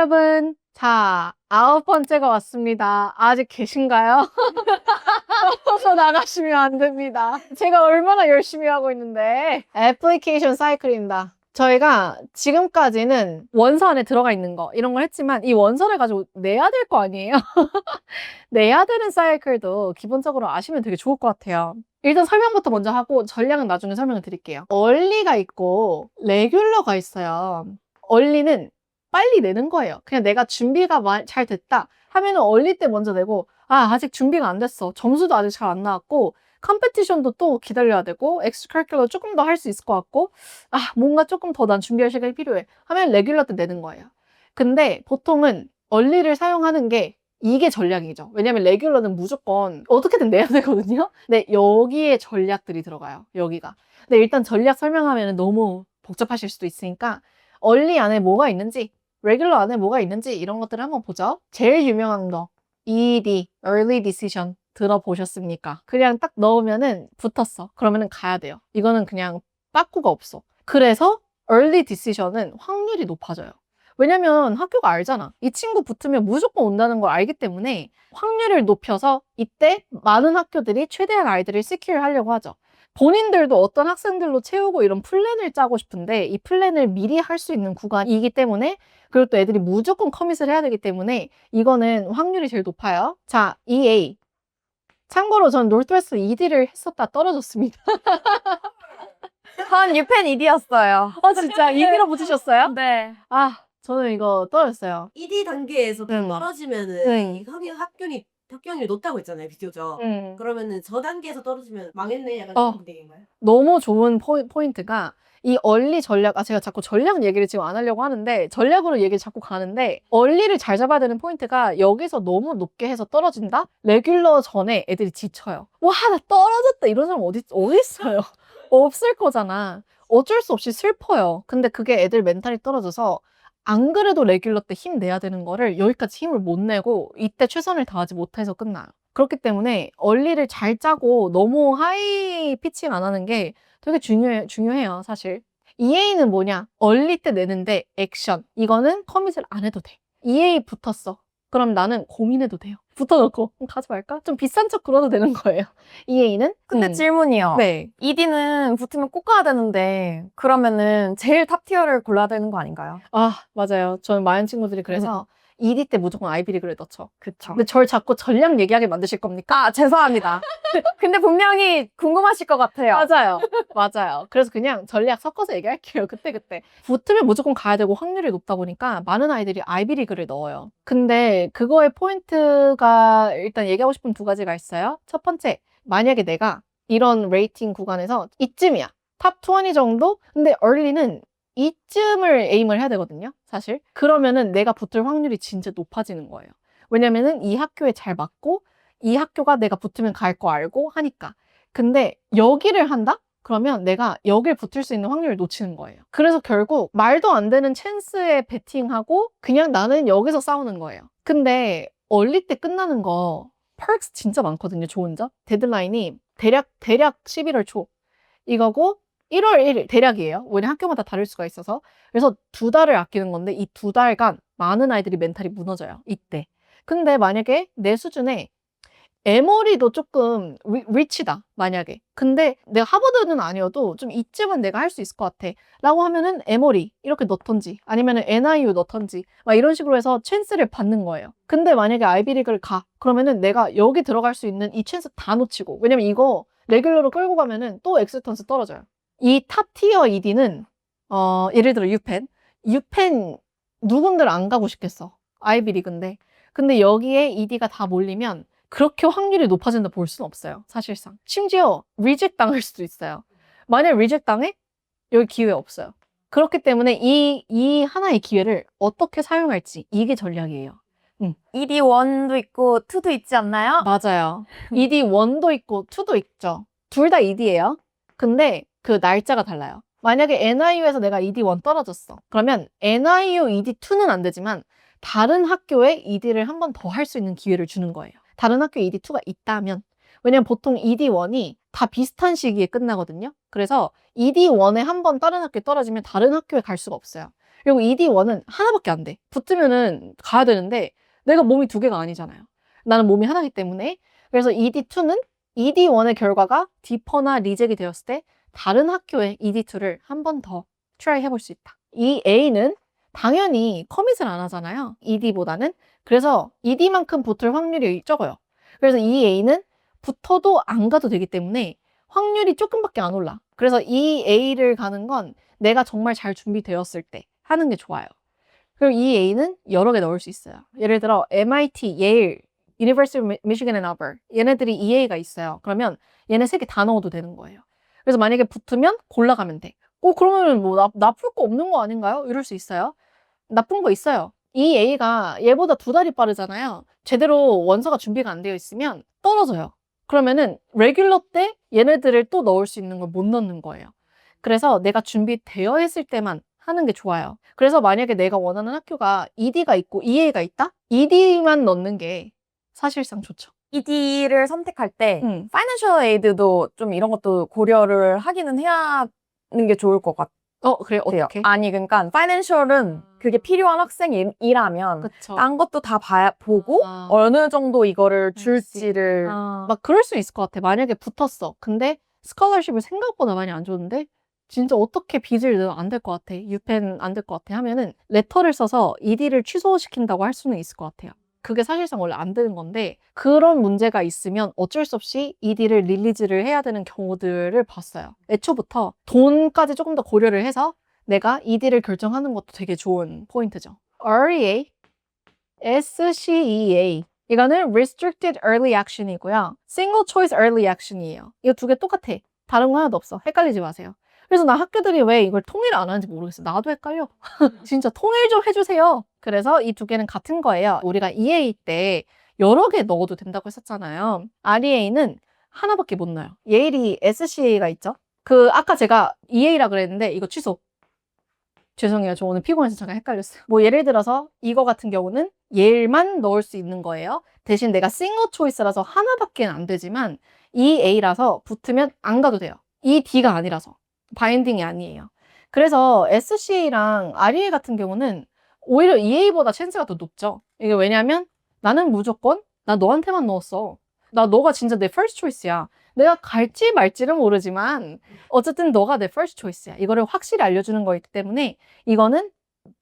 여러분, 자, 9번째가 왔습니다. 아직 계신가요? 떠서 나가시면 안 됩니다. 제가 얼마나 열심히 하고 있는데. 애플리케이션 사이클입니다. 저희가 지금까지는 원서 안에 들어가 있는 거 이런 걸 했지만 이 원서를 가지고 내야 될 거 아니에요? 내야 되는 사이클도 기본적으로 아시면 되게 좋을 것 같아요. 일단 설명부터 먼저 하고 전략은 나중에 설명을 드릴게요. 얼리가 있고 레귤러가 있어요. 얼리는 빨리 내는 거예요. 그냥 내가 준비가 잘 됐다 하면은 얼리 때 먼저 내고, 아직 준비가 안 됐어. 점수도 아직 잘 안 나왔고 컴페티션도 또 기다려야 되고 엑스트라큐러 조금 더 할 수 있을 것 같고, 뭔가 조금 더 난 준비할 시간이 필요해 하면 레귤러 때 내는 거예요. 근데 보통은 얼리를 사용하는 게 이게 전략이죠. 왜냐면 레귤러는 무조건 어떻게든 내야 되거든요. 근데 여기에 전략들이 들어가요. 여기가. 근데 일단 전략 설명하면 너무 복잡하실 수도 있으니까 얼리 안에 뭐가 있는지, 레귤러 안에 뭐가 있는지 이런 것들을 한번 보죠. 제일 유명한 거 ED, Early Decision 들어보셨습니까? 그냥 딱 넣으면은 붙었어. 그러면은 가야 돼요. 이거는 그냥 빠꾸가 없어. 그래서 Early Decision은 확률이 높아져요. 왜냐면 학교가 알잖아. 이 친구 붙으면 무조건 온다는 걸 알기 때문에 확률을 높여서 이때 많은 학교들이 최대한 아이들을 시큐를 하려고 하죠. 본인들도 어떤 학생들로 채우고 이런 플랜을 짜고 싶은데 이 플랜을 미리 할 수 있는 구간이기 때문에, 그리고 또 애들이 무조건 커밋을 해야 되기 때문에 이거는 확률이 제일 높아요. 자, EA. 참고로 전 노스웨스트 ED를 했었다 떨어졌습니다. 전 유펜 ED였어요. 진짜 ED로 붙으셨어요? 네. 저는 이거 떨어졌어요. ED 단계에서 응. 떨어지면은 응. 이 합격률이 높다고 했잖아요, 비교적. 그러면은 저 단계에서 떨어지면 망했네, 약간 그런 분위기인가요? 너무 좋은 포인트가 이 얼리 전략, 제가 자꾸 전략 얘기를 지금 안 하려고 하는데 전략으로 얘기를 자꾸 가는데, 얼리를 잘 잡아야 되는 포인트가 여기서 너무 높게 해서 떨어진다? 레귤러 전에 애들이 지쳐요. 와, 나 떨어졌다 이런 사람 어디 있어요? 없을 거잖아. 어쩔 수 없이 슬퍼요. 근데 그게 애들 멘탈이 떨어져서 안 그래도 레귤러 때 힘 내야 되는 거를 여기까지 힘을 못 내고 이때 최선을 다하지 못해서 끝나요. 그렇기 때문에 얼리를 잘 짜고 너무 하이 피칭 안 하는 게 되게 중요해요, 사실. EA는 뭐냐? 얼리 때 내는데 액션. 이거는 커밋을 안 해도 돼. EA 붙었어. 그럼 나는 고민해도 돼요. 붙어놓고 가지 말까? 좀 비싼 척 그러도 되는 거예요. EA는? 근데 질문이요. 네. ED는 붙으면 꼭 가야 되는데 그러면은 제일 탑 티어를 골라야 되는 거 아닌가요? 맞아요. 저는 많은 친구들이 그래서 ED 때 무조건 아이비리그를 넣죠. 그쵸. 근데 절 자꾸 전략 얘기하게 만드실 겁니까? 죄송합니다. 근데 분명히 궁금하실 것 같아요. 맞아요. 그래서 그냥 전략 섞어서 얘기할게요. 그때. 붙으면 무조건 가야 되고 확률이 높다 보니까 많은 아이들이 아이비리그를 넣어요. 근데 그거의 포인트가 일단 얘기하고 싶은 두 가지가 있어요. 첫 번째, 만약에 내가 이런 레이팅 구간에서 이쯤이야. 탑 20 정도? 근데 얼리는 이쯤을 에임을 해야 되거든요, 사실. 그러면은 내가 붙을 확률이 진짜 높아지는 거예요. 왜냐면은 이 학교에 잘 맞고 이 학교가 내가 붙으면 갈 거 알고 하니까. 근데 여기를 한다? 그러면 내가 여길 붙을 수 있는 확률을 놓치는 거예요. 그래서 결국 말도 안 되는 찬스에 베팅하고 그냥 나는 여기서 싸우는 거예요. 근데 얼리 때 끝나는 거 perks 진짜 많거든요, 좋은 점. 데드라인이 대략 11월 초 이거고 1월 1일 대략이에요. 왜냐 학교마다 다를 수가 있어서. 그래서 2달을 아끼는 건데 이 2달간 많은 아이들이 멘탈이 무너져요, 이때. 근데 만약에 내 수준에 에머리도 조금 리치다, 만약에. 근데 내가 하버드는 아니어도 좀 이쯤은 내가 할 수 있을 것 같아 라고 하면은 에머리 이렇게 넣던지 아니면은 NIU 넣던지 막 이런 식으로 해서 찬스를 받는 거예요. 근데 만약에 아이비리그를 가, 그러면은 내가 여기 들어갈 수 있는 이 찬스 다 놓치고, 왜냐면 이거 레귤러로 끌고 가면은 또 엑스턴스 떨어져요. 이 탑티어 ED는 예를 들어 유펜 누군들 안 가고 싶겠어, 아이비리그인데. 근데 여기에 ED가 다 몰리면 그렇게 확률이 높아진다 볼 수는 없어요, 사실상. 심지어 리젝 당할 수도 있어요. 만약 리젝 당해? 여기 기회 없어요. 그렇기 때문에 이 하나의 기회를 어떻게 사용할지, 이게 전략이에요. ED1도 있고 2도 있지 않나요? 맞아요. ED1도 있고 2도 있죠. 둘 다 ED예요. 근데 그 날짜가 달라요. 만약에 NIU에서 내가 ED1 떨어졌어. 그러면 NIU ED2는 안 되지만 다른 학교에 ED를 한 번 더 할 수 있는 기회를 주는 거예요. 다른 학교에 ED2가 있다면. 왜냐면 보통 ED1이 다 비슷한 시기에 끝나거든요. 그래서 ED1에 한 번 다른 학교에 떨어지면 다른 학교에 갈 수가 없어요. 그리고 ED1은 하나밖에 안 돼. 붙으면은 가야 되는데 내가 몸이 두 개가 아니잖아요. 나는 몸이 하나이기 때문에. 그래서 ED2는 ED1의 결과가 디퍼나 리젝이 되었을 때 다른 학교에 ED2를 한 번 더 트라이 해볼 수 있다. 이 A는 당연히 커밋을 안 하잖아요. ED보다는. 그래서 ED만큼 붙을 확률이 적어요. 그래서 이 A는 붙어도 안 가도 되기 때문에 확률이 조금밖에 안 올라. 그래서 이 A를 가는 건 내가 정말 잘 준비되었을 때 하는 게 좋아요. 그리고 이 A는 여러 개 넣을 수 있어요. 예를 들어 MIT, 예일, University of Michigan and Ann Arbor 얘네들이 EA가 있어요. 그러면 얘네 세 개 다 넣어도 되는 거예요. 그래서 만약에 붙으면 골라가면 돼. 그러면 뭐 나쁠 거 없는 거 아닌가요? 이럴 수 있어요. 나쁜 거 있어요. 이 A가 얘보다 2달이 빠르잖아요. 제대로 원서가 준비가 안 되어 있으면 떨어져요. 그러면은 레귤러 때 얘네들을 또 넣을 수 있는 걸 못 넣는 거예요. 그래서 내가 준비되어 있을 때만 하는 게 좋아요. 그래서 만약에 내가 원하는 학교가 ED가 있고 EA가 있다? ED만 넣는 게 사실상 좋죠. ED를 선택할 때 응. 파이낸셜 에이드도 좀 이런 것도 고려를 하기는 해야 하는 게 좋을 것 같아요. 그래, 어떻게? 아니 그러니까 파이낸셜은 그게 필요한 학생이라면 그쵸. 딴 것도 다 보고 어느 정도 이거를 줄지를 막 그럴 수 있을 것 같아. 만약에 붙었어. 근데 스콜러십을 생각보다 많이 안 줬는데 진짜 어떻게 빚을 넣으면 안 될 것 같아. 유펜 안 될 것 같아 하면은 레터를 써서 ED를 취소시킨다고 할 수는 있을 것 같아요. 그게 사실상 원래 안 되는 건데 그런 문제가 있으면 어쩔 수 없이 ED를 릴리즈를 해야 되는 경우들을 봤어요. 애초부터 돈까지 조금 더 고려를 해서 내가 ED를 결정하는 것도 되게 좋은 포인트죠. REA, SCEA 이거는 Restricted Early Action이고요. Single Choice Early Action이에요. 이거 두 개 똑같아. 다른 거 하나도 없어. 헷갈리지 마세요. 그래서 나 학교들이 왜 이걸 통일 안 하는지 모르겠어. 나도 헷갈려. 진짜 통일 좀 해주세요. 그래서 이 두 개는 같은 거예요. 우리가 EA 때 여러 개 넣어도 된다고 했었잖아요. REA는 하나밖에 못 넣어요. 예일이 SCA가 있죠. 아까 제가 EA라 그랬는데 이거 취소. 죄송해요. 저 오늘 피곤해서 잠깐 헷갈렸어요. 뭐 예를 들어서 이거 같은 경우는 예일만 넣을 수 있는 거예요. 대신 내가 싱글 초이스라서 하나밖에 안 되지만 이 A라서 붙으면 안 가도 돼요. 이 D가 아니라서. 바인딩이 아니에요. 그래서 SCA랑 REA 같은 경우는 오히려 EA보다 찬스가 더 높죠. 이게 왜냐면 나는 무조건 나 너한테만 넣었어. 너가 진짜 내 first choice야. 내가 갈지 말지는 모르지만 어쨌든 너가 내 first choice야. 이거를 확실히 알려주는 거이기 때문에 이거는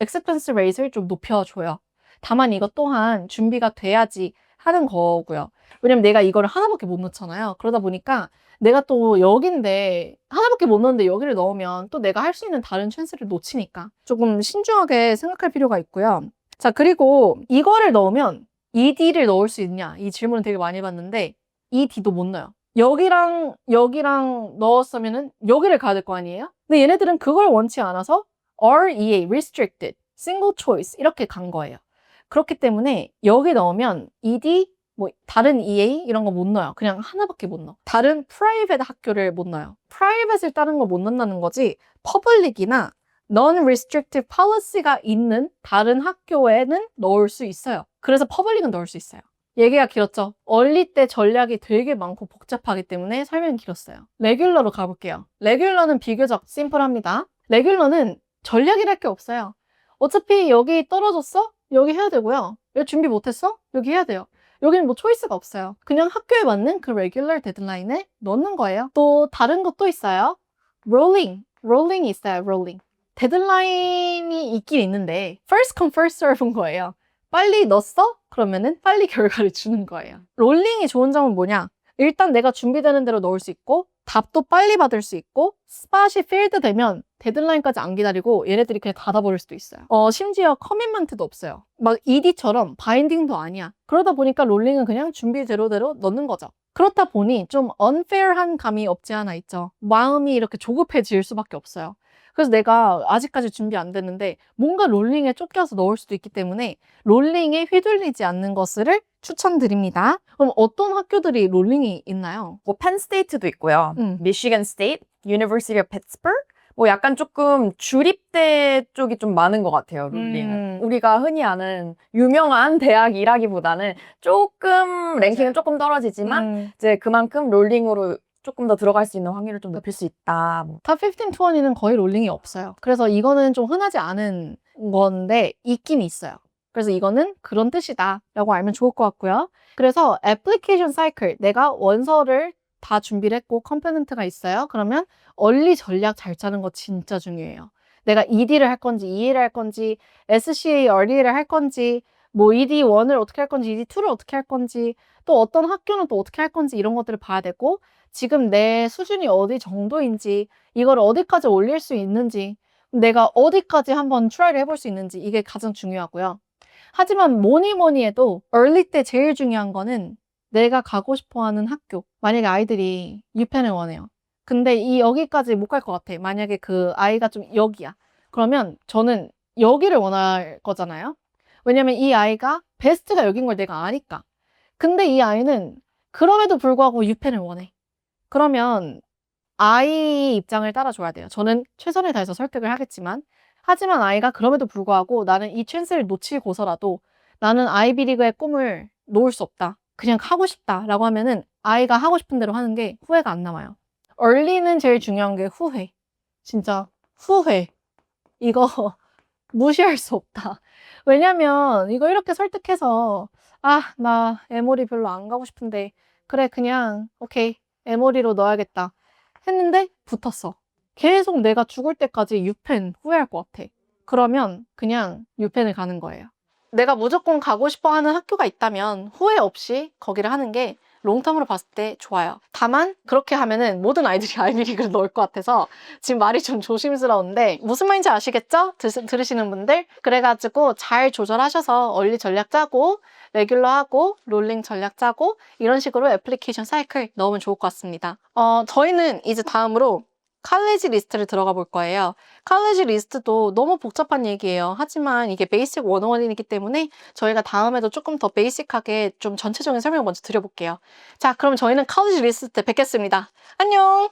acceptance rate를 좀 높여줘요. 다만 이것 또한 준비가 돼야지 하는 거고요. 왜냐면 내가 이거를 하나밖에 못 넣잖아요. 그러다 보니까 내가 또 여긴데 하나밖에 못 넣는데 여기를 넣으면 또 내가 할 수 있는 다른 찬스를 놓치니까 조금 신중하게 생각할 필요가 있고요. 자, 그리고 이거를 넣으면 ED를 넣을 수 있냐? 이 질문을 되게 많이 받는데 ED도 못 넣어요. 여기랑 넣었으면은 여기를 가야 될 거 아니에요? 근데 얘네들은 그걸 원치 않아서 REA, Restricted, Single Choice 이렇게 간 거예요. 그렇기 때문에 여기 넣으면 ED, 뭐 다른 EA 이런 거 못 넣어요. 그냥 하나밖에 못 넣어. 다른 프라이빗 학교를 못 넣어요. 프라이빗을 다른 거 못 넣는다는 거지 퍼블릭이나 non-restrictive policy가 있는 다른 학교에는 넣을 수 있어요. 그래서 퍼블릭은 넣을 수 있어요. 얘기가 길었죠. 얼리 때 전략이 되게 많고 복잡하기 때문에 설명이 길었어요. 레귤러로 가볼게요. 레귤러는 비교적 심플합니다. 레귤러는 전략이랄 게 없어요. 어차피 여기 떨어졌어? 여기 해야 되고요. 여기 준비 못했어? 여기 해야 돼요. 여기는 뭐 초이스가 없어요. 그냥 학교에 맞는 그 레귤러 데드라인에 넣는 거예요. 또 다른 것도 있어요. 롤링이 있어요. 롤링. 데드라인이 있긴 있는데 first come first serve인 거예요. 빨리 넣었어? 그러면은 빨리 결과를 주는 거예요. 롤링이 좋은 점은 뭐냐? 일단 내가 준비되는 대로 넣을 수 있고 답도 빨리 받을 수 있고 스팟이 필드 되면 데드라인까지 안 기다리고 얘네들이 그냥 닫아버릴 수도 있어요. 심지어 커밋먼트도 없어요. 막 ED처럼 바인딩도 아니야. 그러다 보니까 롤링은 그냥 준비대로대로 넣는 거죠. 그렇다 보니 좀 unfair한 감이 없지 않아 있죠. 마음이 이렇게 조급해질 수밖에 없어요. 그래서 내가 아직까지 준비 안 됐는데 뭔가 롤링에 쫓겨서 넣을 수도 있기 때문에 롤링에 휘둘리지 않는 것을 추천드립니다. 그럼 어떤 학교들이 롤링이 있나요? 뭐 펜스테이트도 있고요. 미시간 스테이트, 유니버시티 오브 피츠버그 뭐 약간 조금 주립대 쪽이 좀 많은 것 같아요, 롤링은. 우리가 흔히 아는 유명한 대학이라기보다는 조금 랭킹은 조금 떨어지지만 이제 그만큼 롤링으로 조금 더 들어갈 수 있는 확률을 좀 높일 수 있다. 뭐. 탑 15, 20는 거의 롤링이 없어요. 그래서 이거는 좀 흔하지 않은 건데 있긴 있어요. 그래서 이거는 그런 뜻이다 라고 알면 좋을 것 같고요. 그래서 애플리케이션 사이클, 내가 원서를 다 준비를 했고 컴포넌트가 있어요. 그러면 얼리 전략 잘 짜는 거 진짜 중요해요. 내가 ED를 할 건지 EA를 할 건지 SCA early를 할 건지 뭐 ED1을 어떻게 할 건지 ED2를 어떻게 할 건지 또 어떤 학교는 또 어떻게 할 건지 이런 것들을 봐야 되고 지금 내 수준이 어디 정도인지 이걸 어디까지 올릴 수 있는지 내가 어디까지 한번 트라이를 해볼 수 있는지 이게 가장 중요하고요. 하지만 뭐니 해도 early 때 제일 중요한 거는 내가 가고 싶어하는 학교. 만약에 아이들이 유펜을 원해요. 근데 여기까지 못 갈 것 같아. 만약에 그 아이가 좀 여기야. 그러면 저는 여기를 원할 거잖아요. 왜냐면 이 아이가 베스트가 여긴 걸 내가 아니까. 근데 이 아이는 그럼에도 불구하고 유펜을 원해. 그러면 아이 입장을 따라줘야 돼요. 저는 최선을 다해서 설득을 하겠지만 하지만 아이가 그럼에도 불구하고 나는 이 찬스를 놓치고서라도 나는 아이비리그의 꿈을 놓을 수 없다. 그냥 하고 싶다 라고 하면은 아이가 하고 싶은 대로 하는 게 후회가 안 남아요. 얼리는 제일 중요한 게 후회. 진짜 후회. 이거 무시할 수 없다. 왜냐면 이거 이렇게 설득해서 나 에모리 별로 안 가고 싶은데 그래 그냥 오케이 에모리로 넣어야겠다 했는데 붙었어. 계속 내가 죽을 때까지 유펜 후회할 것 같아. 그러면 그냥 유펜을 가는 거예요. 내가 무조건 가고 싶어 하는 학교가 있다면 후회 없이 거기를 하는 게 롱텀으로 봤을 때 좋아요. 다만 그렇게 하면은 모든 아이들이 아이비리그를 넣을 것 같아서 지금 말이 좀 조심스러운데 무슨 말인지 아시겠죠? 들으시는 분들? 그래가지고 잘 조절하셔서 얼리 전략 짜고 레귤러하고 롤링 전략 짜고 이런 식으로 애플리케이션 사이클 넣으면 좋을 것 같습니다. 저희는 이제 다음으로 칼리지 리스트를 들어가 볼 거예요. 칼리지 리스트도 너무 복잡한 얘기예요. 하지만 이게 베이직 101이기 때문에 저희가 다음에도 조금 더 베이직하게 좀 전체적인 설명을 먼저 드려볼게요. 자, 그럼 저희는 칼리지 리스트 때 뵙겠습니다. 안녕!